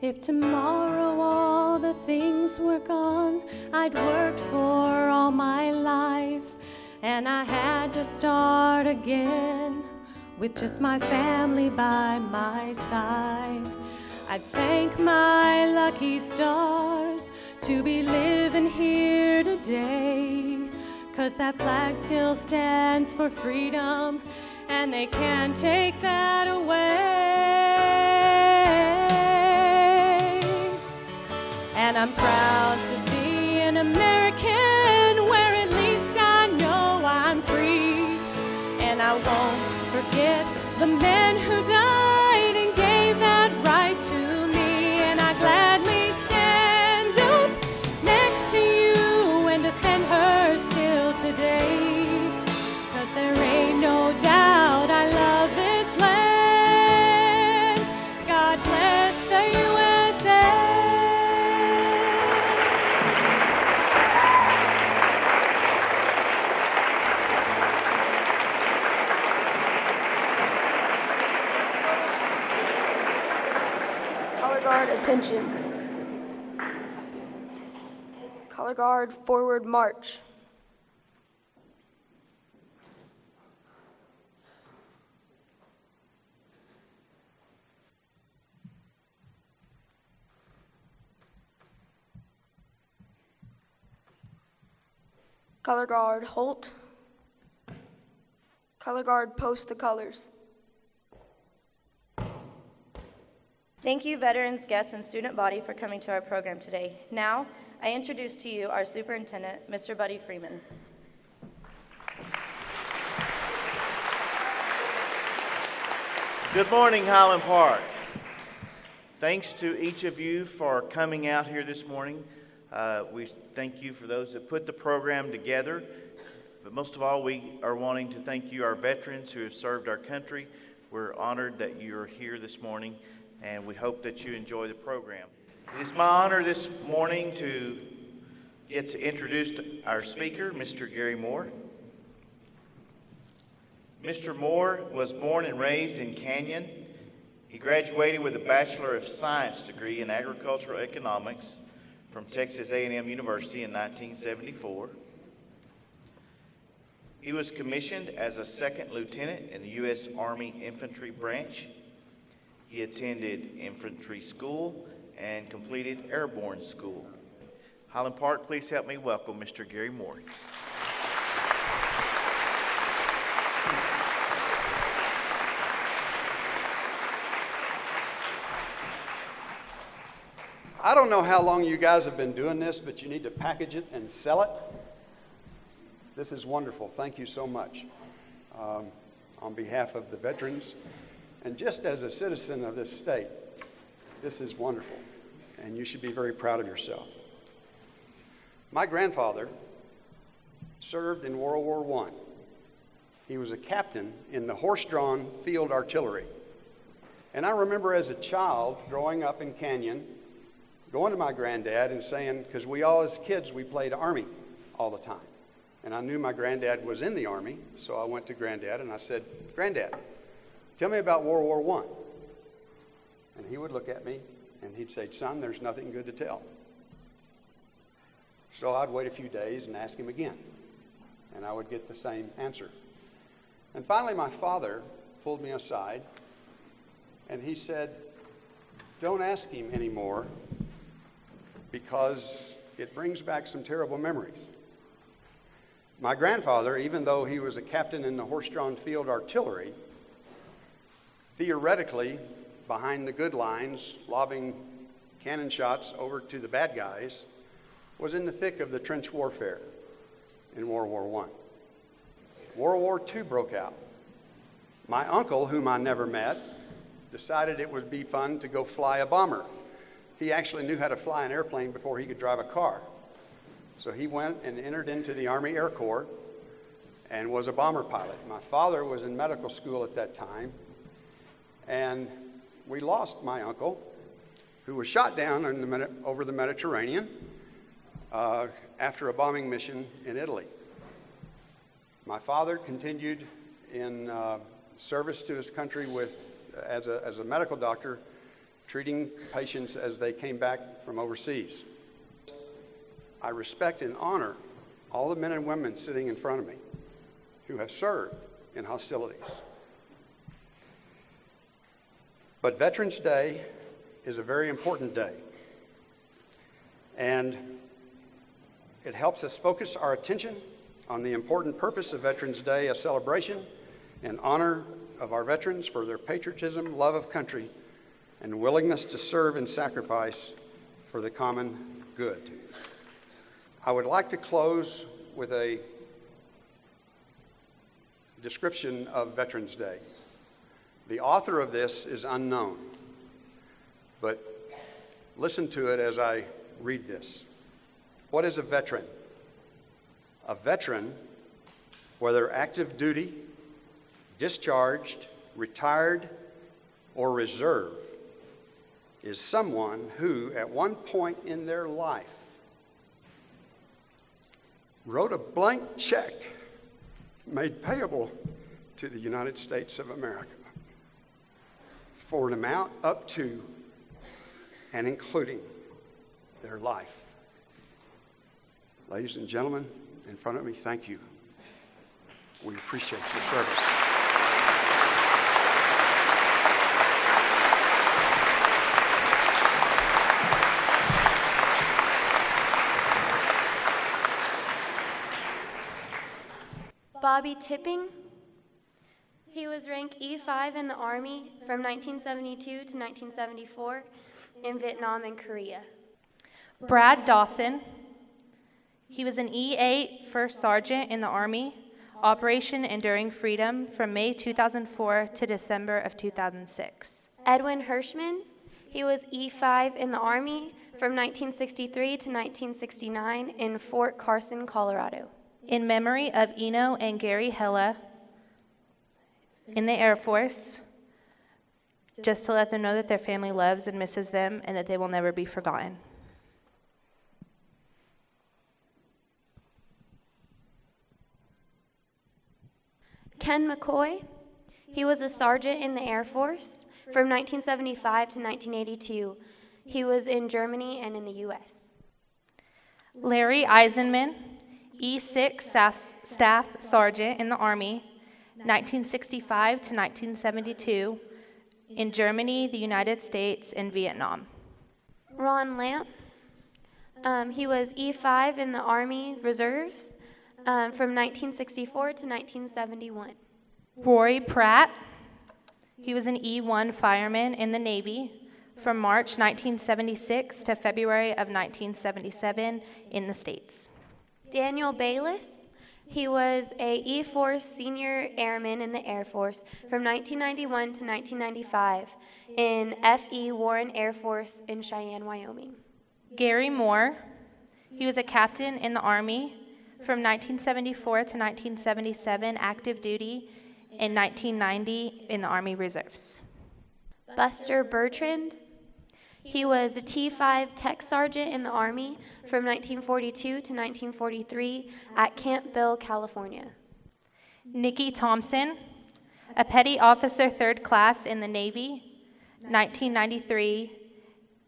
If tomorrow all the things were gone I'd worked for all my life, and I had to start again with just my family by my side, I'd thank my lucky stars to be living here today, 'cause that flag still stands for freedom, and they can't take that away. And I'm proud to be an American, where at least I know I'm free. And I won't forget the men who died and gave that right to me. And I gladly stand up next to you and defend her still today, 'cause there ain't no doubt I love this land. God bless the USA. Color guard, attention. Color guard, forward march. Color guard, halt. Color guard, post the colors. Thank you, veterans, guests, and student body for coming to our program today. Now, I introduce to you our superintendent, Mr. Buddy Freeman. Good morning, Highland Park. Thanks to each of you for coming out here this morning. We thank you for those that put the program together, but most of all, we are wanting to thank you, our veterans who have served our country. We're honored that you are here this morning, and we hope that you enjoy the program. It is my honor this morning to get to introduce our speaker, Mr. Gary Moore. Mr. Moore was born and raised in Canyon. He graduated with a Bachelor of Science degree in Agricultural Economics from Texas A&M University in 1974. He was commissioned as a second lieutenant in the U.S. Army Infantry Branch. He attended infantry school and completed airborne school. Highland Park, please help me welcome Mr. Gary Moore. I don't know how long you guys have been doing this, but you need to package it and sell it. This is wonderful. Thank you so much. On behalf of the veterans, and just as a citizen of this state, this is wonderful, and you should be very proud of yourself. My grandfather served in World War I. He was a captain in the horse-drawn field artillery. And I remember as a child growing up in Canyon, going to my granddad and saying, because we all as kids, we played Army all the time. And I knew my granddad was in the Army, so I went to Granddad and I said, Granddad, tell me about World War I. And he would look at me and he'd say, son, there's nothing good to tell. So I'd wait a few days and ask him again, and I would get the same answer. And finally my father pulled me aside and he said, don't ask him anymore, because it brings back some terrible memories. My grandfather, even though he was a captain in the horse-drawn field artillery, theoretically, behind the good lines, lobbing cannon shots over to the bad guys, was in the thick of the trench warfare in World War I. World War II broke out. My uncle, whom I never met, decided it would be fun to go fly a bomber. He actually knew how to fly an airplane before he could drive a car. So he went and entered into the Army Air Corps and was a bomber pilot. My father was in medical school at that time, and we lost my uncle, who was shot down over the Mediterranean after a bombing mission in Italy. My father continued in service to his country as a medical doctor treating patients as they came back from overseas. I respect and honor all the men and women sitting in front of me who have served in hostilities. But Veterans Day is a very important day, and it helps us focus our attention on the important purpose of Veterans Day, a celebration and honor of our veterans for their patriotism, love of country, and willingness to serve and sacrifice for the common good. I would like to close with a description of Veterans Day. The author of this is unknown, but listen to it as I read this. What is a veteran? A veteran, whether active duty, discharged, retired, or reserve, is someone who, at one point in their life, wrote a blank check made payable to the United States of America for an amount up to and including their life. Ladies and gentlemen, in front of me, thank you. We appreciate your service. Bobby Tipping. He was rank E5 in the Army from 1972 to 1974 in Vietnam and Korea. Brad Dawson. He was an E8 First Sergeant in the Army, Operation Enduring Freedom from May 2004 to December of 2006. Edwin Hirschman. He was E5 in the Army from 1963 to 1969 in Fort Carson, Colorado. In memory of Eno and Gary Hella in the Air Force, just to let them know that their family loves and misses them and that they will never be forgotten. Ken McCoy. He was a sergeant in the Air Force from 1975 to 1982. He was in Germany and in the U.S. Larry Eisenman, E6 Staff Sergeant in the Army, 1965 to 1972, in Germany, the United States, and Vietnam. Ron Lamp. He was E5 in the Army Reserves from 1964 to 1971. Rory Pratt. He was an E1 fireman in the Navy from March 1976 to February of 1977 in the States. Daniel Bayless. He was a E4 senior airman in the Air Force from 1991 to 1995 in FE Warren Air Force in Cheyenne, Wyoming. Gary Moore. He was a captain in the Army from 1974 to 1977, active duty in 1990 in the Army Reserves. Buster Bertrand. He was a T5 Tech Sergeant in the Army from 1942 to 1943 at Camp Bill, California. Nikki Thompson, a Petty Officer 3rd Class in the Navy, 1993,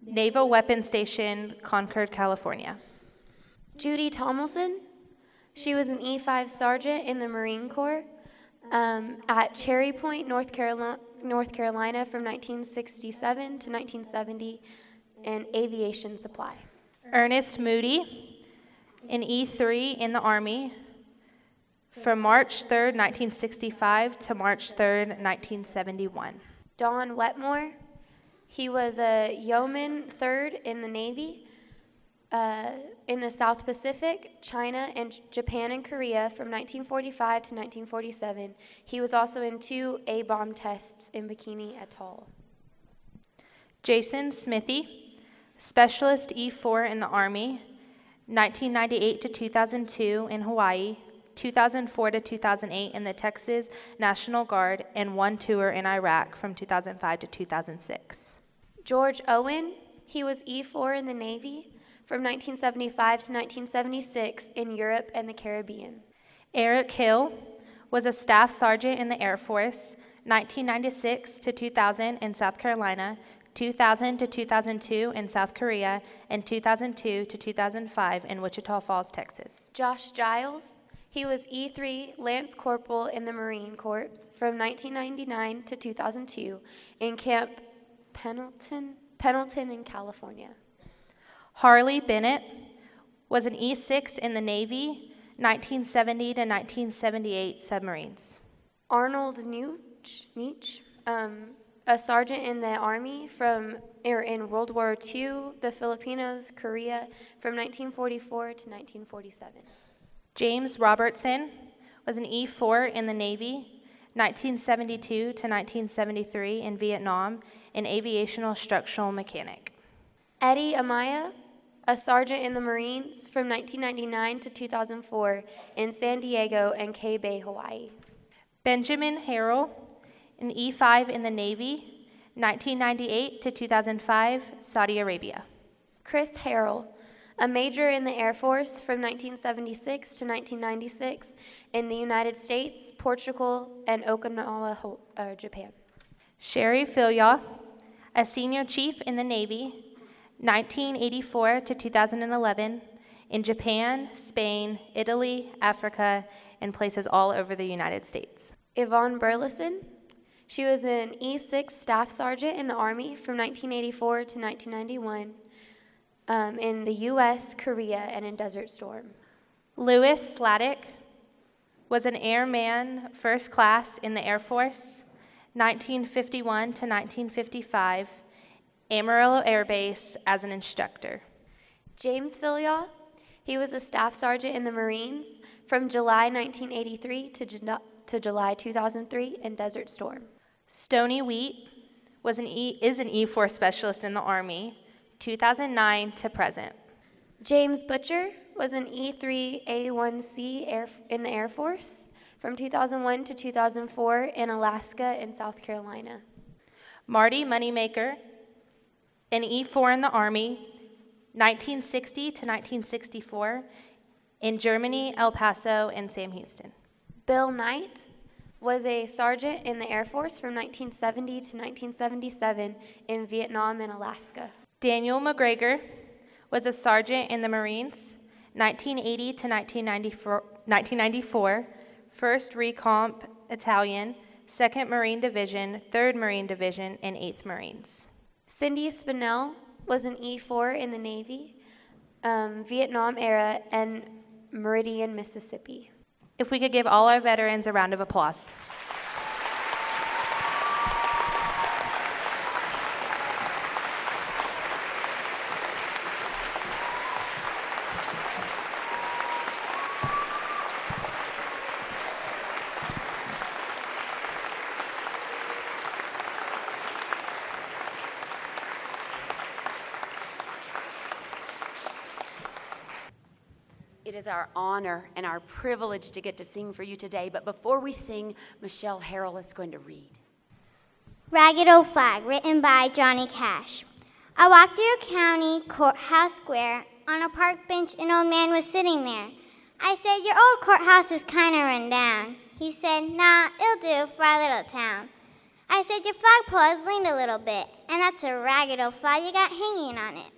Naval Weapons Station, Concord, California. Judy Tomlinson. She was an E5 Sergeant in the Marine Corps at Cherry Point, North Carolina from 1967 to 1970 in aviation supply. Ernest Moody, an E3 in the Army from March 3rd, 1965 to March 3rd, 1971. Don Wetmore. He was a yeoman 3rd in the Navy in the South Pacific, China, and Japan and Korea from 1945 to 1947. He was also in 2 A-bomb tests in Bikini Atoll. Jason Smithy, Specialist E4 in the Army, 1998 to 2002 in Hawaii, 2004 to 2008 in the Texas National Guard, and 1 tour in Iraq from 2005 to 2006. George Owen. He was E4 in the Navy from 1975 to 1976 in Europe and the Caribbean. Eric Hill was a Staff Sergeant in the Air Force, 1996 to 2000 in South Carolina, 2000 to 2002 in South Korea, and 2002 to 2005 in Wichita Falls, Texas. Josh Giles, he was E3 Lance Corporal in the Marine Corps from 1999 to 2002 in Camp Pendleton in California. Harley Bennett was an E6 in the Navy, 1970 to 1978 submarines. Arnold Nietzsche, a sergeant in the Army in World War II, the Filipinos, Korea, from 1944 to 1947. James Robertson was an E4 in the Navy, 1972 to 1973 in Vietnam, an aviational structural mechanic. Eddie Amaya, a sergeant in the Marines from 1999 to 2004 in San Diego and Key Bay, Hawaii. Benjamin Harrell, an E5 in the Navy, 1998 to 2005, Saudi Arabia. Chris Harrell, a major in the Air Force from 1976 to 1996 in the United States, Portugal, and Okinawa, Japan. Sherry Filyaw, a senior chief in the Navy, 1984 to 2011, in Japan, Spain, Italy, Africa, and places all over the United States. Yvonne Burleson, she was an E6 staff sergeant in the Army from 1984 to 1991 in the U.S., Korea, and in Desert Storm. Louis Sladek was an airman first class in the Air Force, 1951 to 1955, Amarillo Air Base as an instructor. James Filyaw, he was a staff sergeant in the Marines from July 1983 to July 2003 in Desert Storm. Stony Wheat is an E4 specialist in the Army, 2009 to present. James Butcher was an E3A1C in the Air Force from 2001 to 2004 in Alaska and South Carolina. Marty Moneymaker, an E4 in the Army, 1960 to 1964 in Germany, El Paso, and Sam Houston. Bill Knight was a sergeant in the Air Force from 1970 to 1977 in Vietnam and Alaska. Daniel McGregor was a sergeant in the Marines, 1980 to 1994, 1st Recomp Battalion, 2nd Marine Division, 3rd Marine Division, and 8th Marines. Cindy Spinell was an E4 in the Navy, Vietnam era, and Meridian, Mississippi. If we could give all our veterans a round of applause. It is our honor and our privilege to get to sing for you today. But before we sing, Michelle Harrell is going to read. Ragged Old Flag, written by Johnny Cash. I walked through a county courthouse square. On a park bench, an old man was sitting there. I said, "Your old courthouse is kind of run down." He said, "Nah, it'll do for our little town." I said, "Your flagpole has leaned a little bit, and that's a ragged old flag you got hanging on it."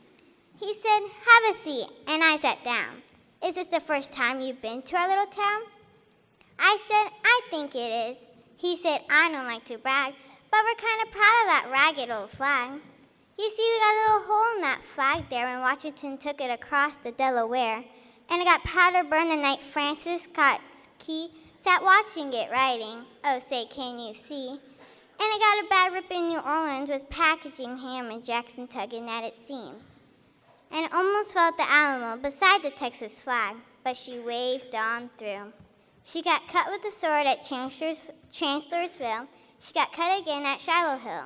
He said, "Have a seat," and I sat down. "Is this the first time you've been to our little town?" I said, "I think it is." He said, "I don't like to brag, but we're kind of proud of that ragged old flag. You see, we got a little hole in that flag there when Washington took it across the Delaware, and it got powder burned the night Francis Scott's key sat watching it writing, 'Oh, say, can you see?' And it got a bad rip in New Orleans with packaging ham and Jackson tugging at its seams. And it almost fell at the Alamo beside the Texas flag, but she waved on through. She got cut with a sword at Chancellorsville. She got cut again at Shiloh Hill.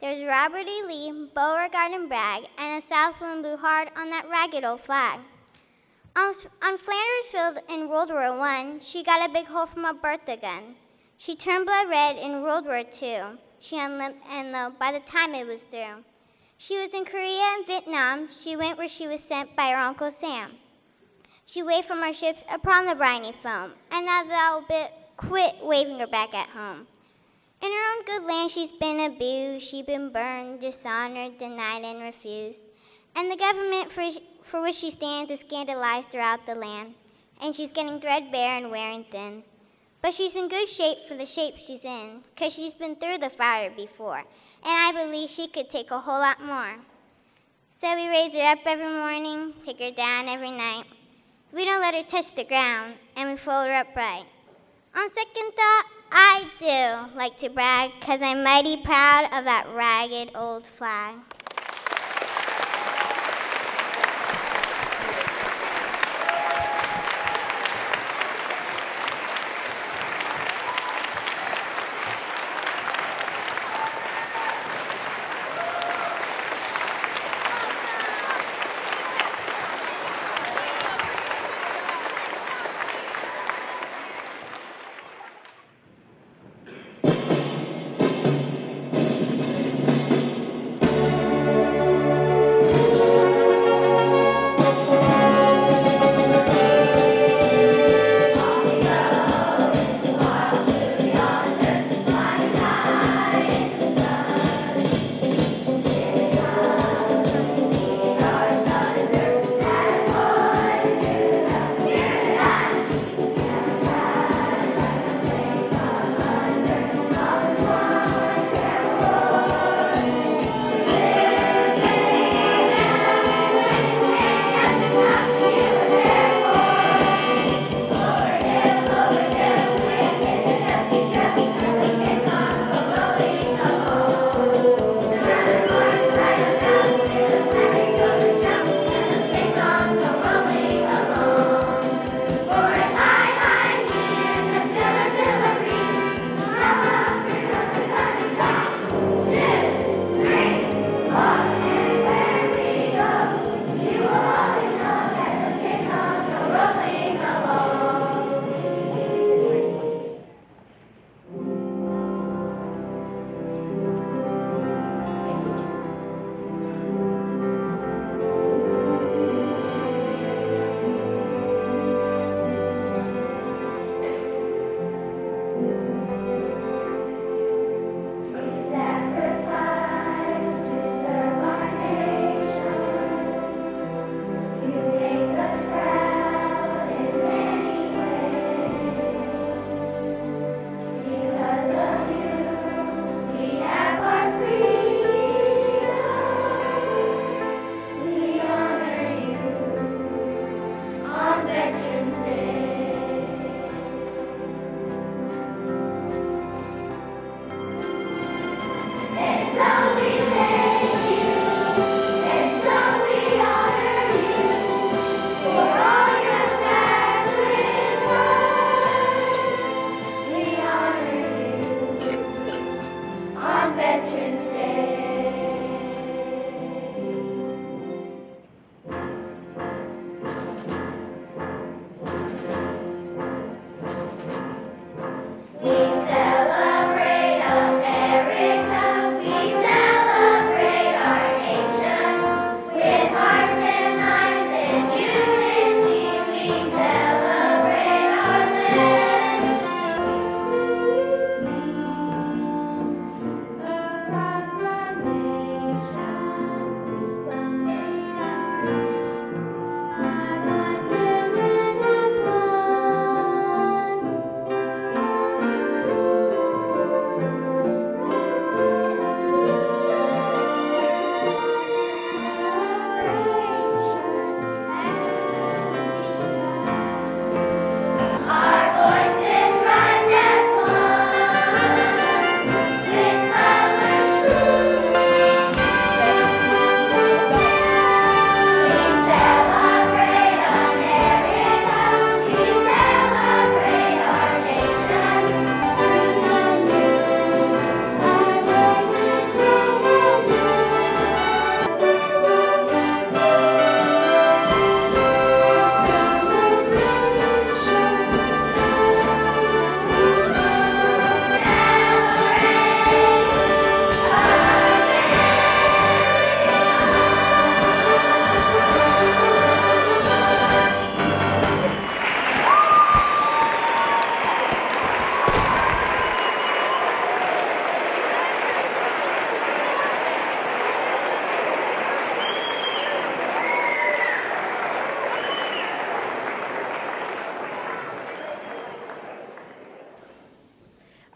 There's Robert E. Lee, Beauregard, and Bragg, and the South wind blew hard on that ragged old flag. On Flanders Field in World War I, she got a big hole from a Bertha gun. She turned blood red in World War II. She unlimped, and by the time it was through. She was in Korea and Vietnam. She went where she was sent by her Uncle Sam. She waved from our ships upon the briny foam, and now thou bit quit waving her back at home. In her own good land, she's been abused, she's been burned, dishonored, denied, and refused. And the government for which she stands is scandalized throughout the land. And she's getting threadbare and wearing thin. But she's in good shape for the shape she's in, 'cause she's been through the fire before. And I believe she could take a whole lot more. So we raise her up every morning, take her down every night. We don't let her touch the ground, and we fold her upright. On second thought, I do like to brag, 'cause I'm mighty proud of that ragged old flag.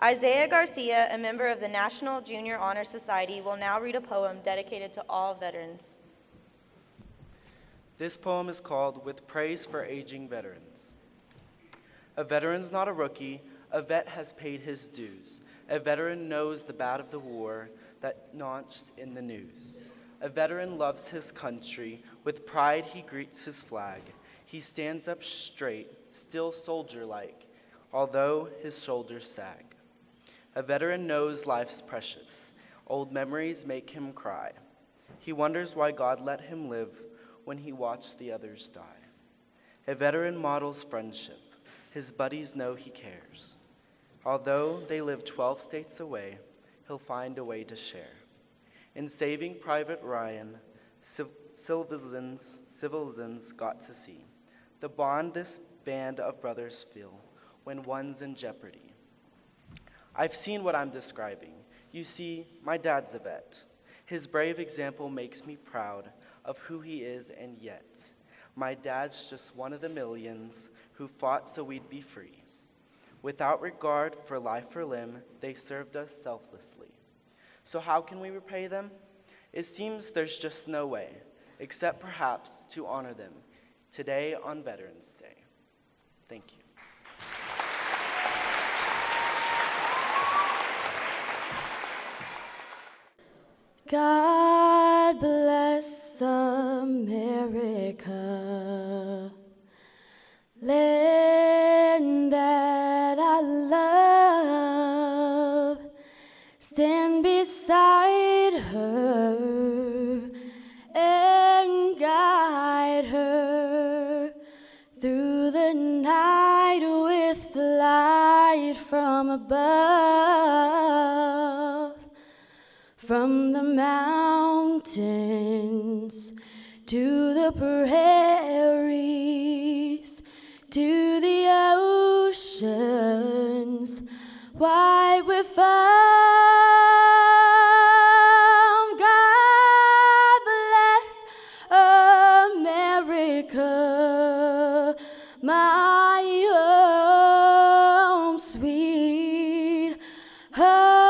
Isaiah Garcia, a member of the National Junior Honor Society, will now read a poem dedicated to all veterans. This poem is called With Praise for Aging Veterans. A veteran's not a rookie. A vet has paid his dues. A veteran knows the bad of the war that launched in the news. A veteran loves his country. With pride he greets his flag. He stands up straight, still soldier-like, although his shoulders sag. A veteran knows life's precious. Old memories make him cry. He wonders why God let him live when he watched the others die. A veteran models friendship. His buddies know he cares. Although they live 12 states away, he'll find a way to share. In Saving Private Ryan, civilians got to see the bond this band of brothers feel when one's in jeopardy. I've seen what I'm describing. You see, my dad's a vet. His brave example makes me proud of who he is, and yet, my dad's just one of the millions who fought so we'd be free. Without regard for life or limb, they served us selflessly. So how can we repay them? It seems there's just no way, except perhaps to honor them today on Veterans Day. Thank you. God bless America, land that I love. Stand beside her and guide her through the night with light from above. From the mountains to the prairies to the oceans wide with foam. God bless America, my home, sweet home.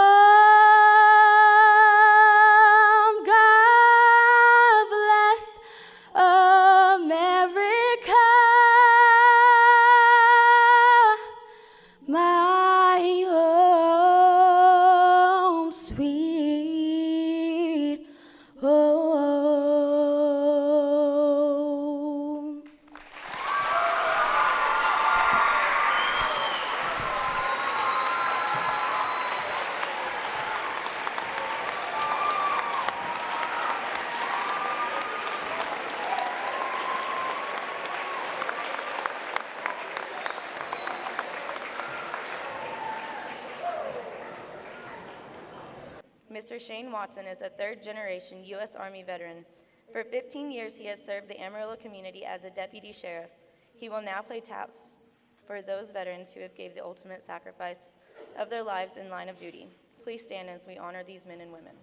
Mr. Shane Watson is a third-generation U.S. Army veteran. For 15 years, he has served the Amarillo community as a deputy sheriff. He will now play taps for those veterans who have gave the ultimate sacrifice of their lives in line of duty. Please stand as we honor these men and women.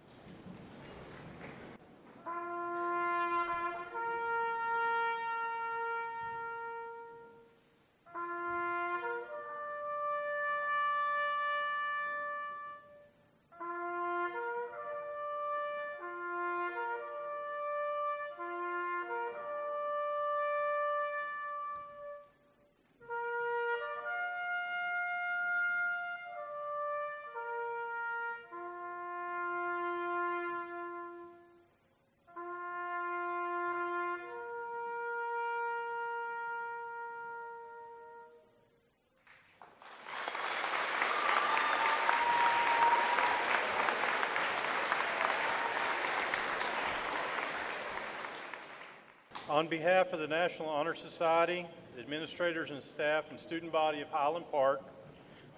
On behalf of the National Honor Society, administrators and staff, and student body of Highland Park,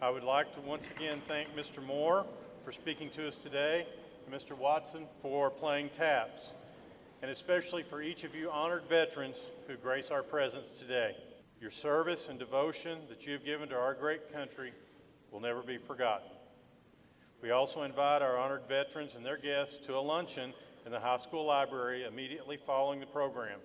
I would like to once again thank Mr. Moore for speaking to us today, and Mr. Watson for playing taps, and especially for each of you honored veterans who grace our presence today. Your service and devotion that you have given to our great country will never be forgotten. We also invite our honored veterans and their guests to a luncheon in the high school library immediately following the program.